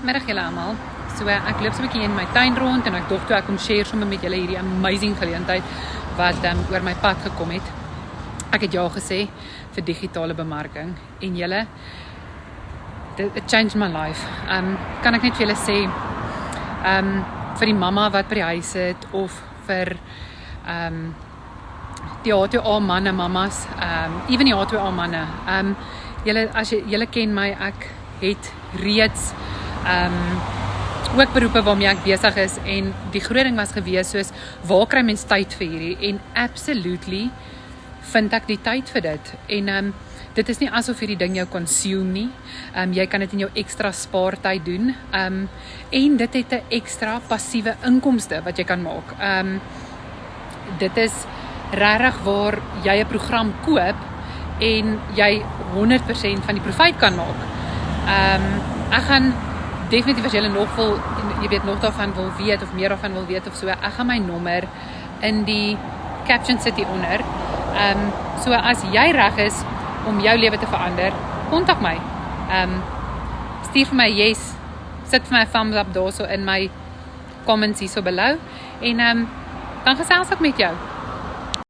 Middag julle almal. So ek loop so 'n bietjie in my tuin rond en ek dink toe ek kom share sommer met julle hierdie amazing geleentheid wat oor my pad gekom het. Ek het ja gesê vir digitale bemarking en julle, it changed my life. Kan ek net vir julle sê, vir die mamma wat by die huis sit of vir die H2A manne mamas, even die H2A manne. Julle, as julle ken my, ek het reeds ook beroepe waarmee ek besig is en die groot ding was gewees soos, waar kry mens tyd vir hierdie? En absolutely vind ek die tyd vir dit. En dit is nie asof hierdie ding jou consume nie. Jy kan dit in jou ekstra spaartyd doen. En dit het 'n ekstra passiewe inkomste wat jy kan maak. Dit is regtig waar jy 'n program koop en jy 100% van die profijt kan maak. Ek gaan definitief as julle nog wil, jy weet nog daarvan wil weet of meer daarvan wil weet of so, ek gaan my nommer in die caption sit hier onder. So as jy reg is om jou lewe te verander, kontak my. Stuur vir my yes, sit vir my 'n thumbs up daarso in my comments hierso below en dan gesels ek met jou.